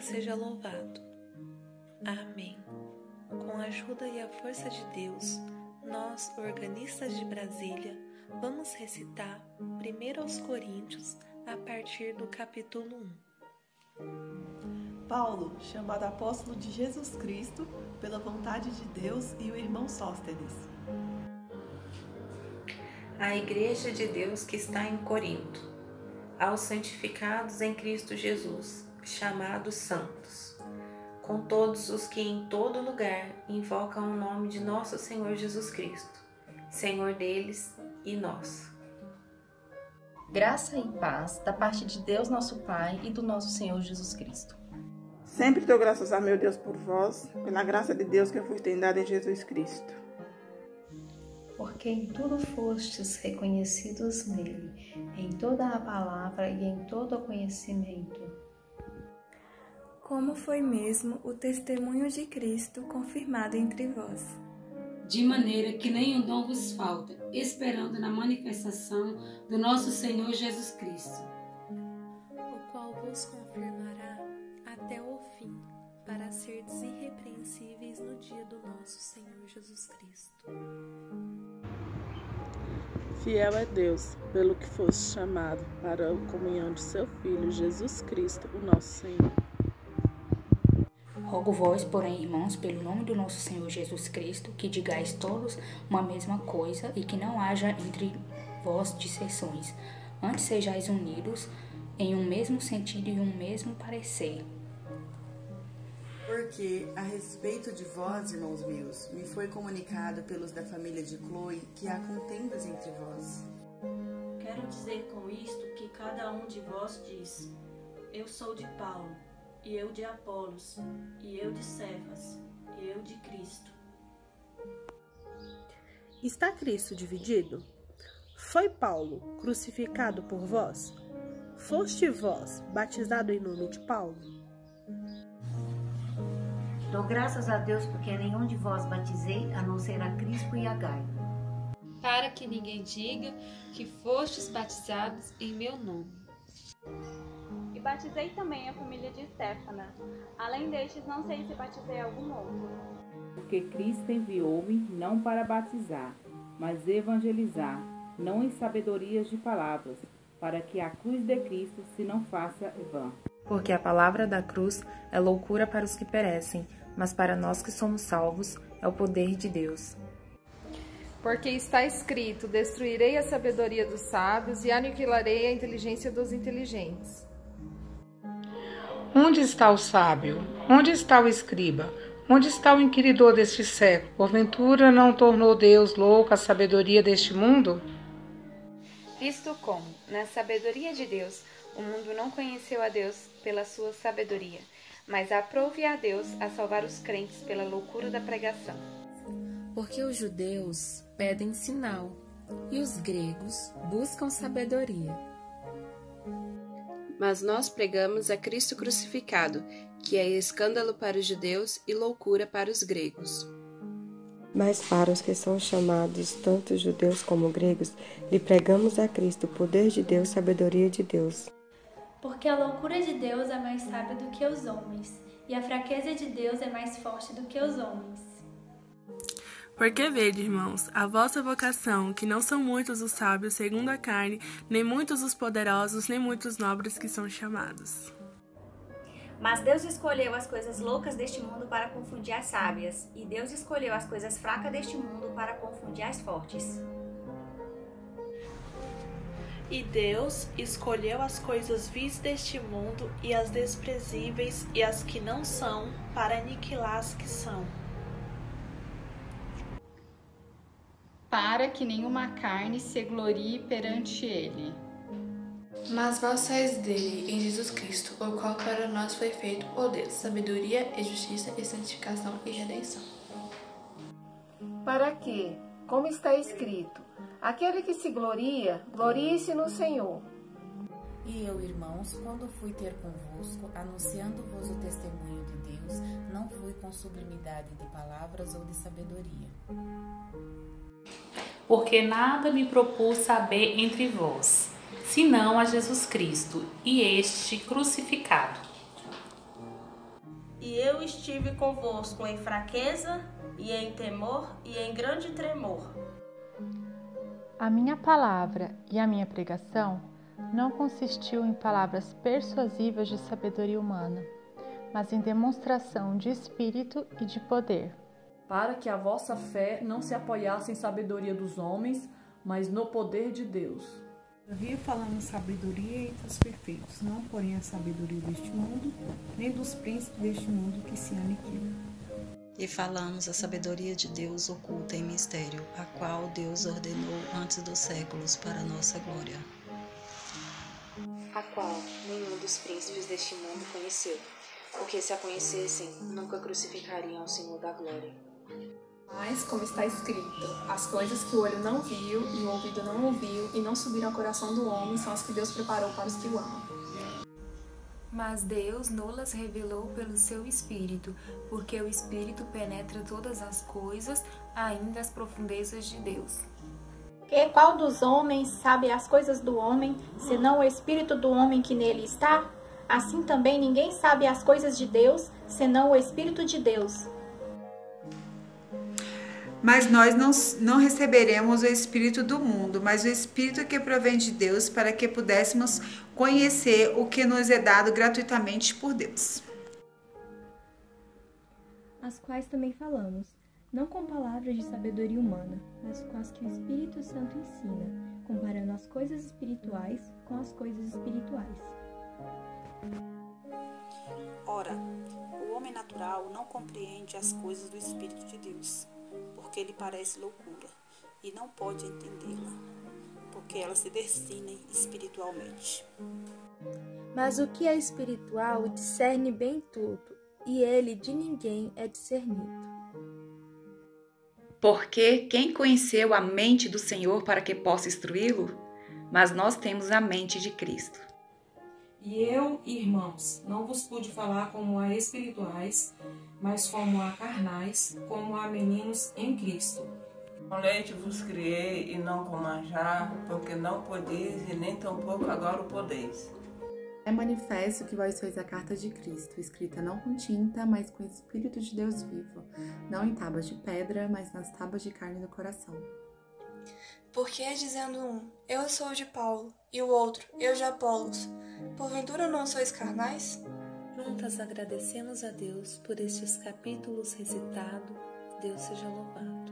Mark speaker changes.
Speaker 1: Deus seja louvado. Amém. Com a ajuda e a força de Deus, nós, organistas de Brasília, vamos recitar 1 aos Coríntios a partir do capítulo 1.
Speaker 2: Paulo, chamado apóstolo de Jesus Cristo, pela vontade de Deus, e o irmão Sóstenes.
Speaker 3: A Igreja de Deus que está em Corinto, aos santificados em Cristo Jesus, chamados santos, com todos os que em todo lugar invocam o nome de nosso Senhor Jesus Cristo, Senhor deles e nosso.
Speaker 4: Graça e paz da parte de Deus nosso Pai e do nosso Senhor Jesus Cristo.
Speaker 5: Sempre dou graças a meu Deus por vós, pela graça de Deus que vos tem dado em Jesus Cristo.
Speaker 6: Porque em tudo fostes reconhecidos nele, em toda a palavra e em todo o conhecimento.
Speaker 7: Como foi mesmo o testemunho de Cristo confirmado entre vós.
Speaker 8: De maneira que nenhum dom vos falta, esperando na manifestação do nosso Senhor Jesus Cristo,
Speaker 1: o qual vos confirmará até o fim, para serdes irrepreensíveis no dia do nosso Senhor Jesus Cristo.
Speaker 9: Fiel é Deus, pelo que foste chamado para a comunhão de seu Filho, Jesus Cristo, o nosso Senhor.
Speaker 10: Rogo vós, porém, irmãos, pelo nome do nosso Senhor Jesus Cristo, que digais todos uma mesma coisa e que não haja entre vós dissensões. Antes sejais unidos em um mesmo sentido e um mesmo parecer.
Speaker 11: Porque, a respeito de vós, irmãos meus, me foi comunicado pelos da família de Cloe que há contendas entre vós.
Speaker 12: Quero dizer com isto que cada um de vós diz: eu sou de Paulo, e eu de Apolos, e eu de Cefas, e eu de Cristo.
Speaker 13: Está Cristo dividido? Foi Paulo crucificado por vós? Foste vós batizado em nome de Paulo?
Speaker 14: Dou graças a Deus porque nenhum de vós batizei, a não ser a Crispo e a Gaio.
Speaker 15: Para que ninguém diga que fostes batizados em meu nome.
Speaker 16: E batizei também a família de Estéfana. Além destes, não sei se batizei algum outro.
Speaker 17: Porque Cristo enviou-me não para batizar, mas evangelizar, não em sabedorias de palavras, para que a cruz de Cristo se não faça vã.
Speaker 18: Porque a palavra da cruz é loucura para os que perecem, mas para nós que somos salvos é o poder de Deus.
Speaker 19: Porque está escrito: destruirei a sabedoria dos sábios e aniquilarei a inteligência dos inteligentes.
Speaker 20: Onde está o sábio? Onde está o escriba? Onde está o inquiridor deste século? Porventura não tornou Deus louca a sabedoria deste mundo?
Speaker 3: Visto como, na sabedoria de Deus, o mundo não conheceu a Deus pela sua sabedoria, mas aprove a Deus a salvar os crentes pela loucura da pregação.
Speaker 6: Porque os judeus pedem sinal, e os gregos buscam sabedoria.
Speaker 3: Mas nós pregamos a Cristo crucificado, que é escândalo para os judeus e loucura para os gregos.
Speaker 21: Mas para os que são chamados, tanto judeus como gregos, lhe pregamos a Cristo, poder de Deus, sabedoria de Deus.
Speaker 22: Porque a loucura de Deus é mais sábia do que os homens, e a fraqueza de Deus é mais forte do que os homens.
Speaker 23: Porque vede, irmãos, a vossa vocação, que não são muitos os sábios segundo a carne, nem muitos os poderosos, nem muitos nobres que são chamados.
Speaker 24: Mas Deus escolheu as coisas loucas deste mundo para confundir as sábias, e Deus escolheu as coisas fracas deste mundo para confundir as fortes.
Speaker 1: E Deus escolheu as coisas vis deste mundo e as desprezíveis e as que não são, para aniquilar as que são.
Speaker 25: Para que nenhuma carne se glorie perante ele.
Speaker 26: Mas vós sois dele, em Jesus Cristo, o qual para nós foi feito poder, sabedoria e justiça e santificação e redenção.
Speaker 27: Para que, como está escrito, aquele que se gloria, glorie-se no Senhor.
Speaker 28: E eu, irmãos, quando fui ter convosco, anunciando-vos o testemunho de Deus, não fui com sublimidade de palavras ou de sabedoria.
Speaker 29: Porque nada me propus saber entre vós, senão a Jesus Cristo e este crucificado.
Speaker 2: que eu estive convosco em fraqueza, e em temor, e em grande tremor.
Speaker 4: A minha palavra e a minha pregação não consistiu em palavras persuasivas de sabedoria humana, mas em demonstração de espírito e de poder.
Speaker 5: Para que a vossa fé não se apoiasse em sabedoria dos homens, mas no poder de Deus.
Speaker 7: Todavia falamos sabedoria entre os perfeitos, não porém a sabedoria deste mundo, nem dos príncipes deste mundo que se aniquilam.
Speaker 8: E falamos a sabedoria de Deus oculta em mistério, a qual Deus ordenou antes dos séculos para nossa glória.
Speaker 9: A qual nenhum dos príncipes deste mundo conheceu, porque se a conhecessem, nunca crucificariam ao Senhor da glória.
Speaker 10: Mas, como está escrito, as coisas que o olho não viu e o ouvido não ouviu e não subiram ao coração do homem são as que Deus preparou para os que o amam.
Speaker 11: Mas Deus nolas revelou pelo seu Espírito, porque o Espírito penetra todas as coisas, ainda as profundezas de Deus.
Speaker 12: E qual dos homens sabe as coisas do homem, senão o Espírito do homem que nele está? Assim também ninguém sabe as coisas de Deus, senão o Espírito de Deus.
Speaker 30: Mas nós não receberemos o Espírito do mundo, mas o Espírito que provém de Deus, para que pudéssemos conhecer o que nos é dado gratuitamente por Deus.
Speaker 31: As quais também falamos, não com palavras de sabedoria humana, mas com as que o Espírito Santo ensina, comparando as coisas espirituais com as coisas espirituais.
Speaker 32: Ora, o homem natural não compreende as coisas do Espírito de Deus, porque lhe parece loucura, e não pode entendê-la, porque elas se discernem espiritualmente.
Speaker 31: Mas o que é espiritual discerne bem tudo, e ele de ninguém é discernido.
Speaker 33: Porque quem conheceu a mente do Senhor para que possa instruí-lo? Mas nós temos a mente de Cristo.
Speaker 34: E eu, irmãos, não vos pude falar como a espirituais, mas como a carnais, como a meninos em Cristo.
Speaker 35: Com leite vos criei e não com manjar, porque não podeis e nem tampouco agora o podeis.
Speaker 36: É manifesto que vós sois a carta de Cristo, escrita não com tinta, mas com o Espírito de Deus vivo, não em tábuas de pedra, mas nas tábuas de carne do coração.
Speaker 26: Porque dizendo um, eu sou de Paulo, e o outro, eu de Apolos, porventura não sois carnais?
Speaker 1: Juntas agradecemos a Deus por estes capítulos recitados. Deus seja louvado.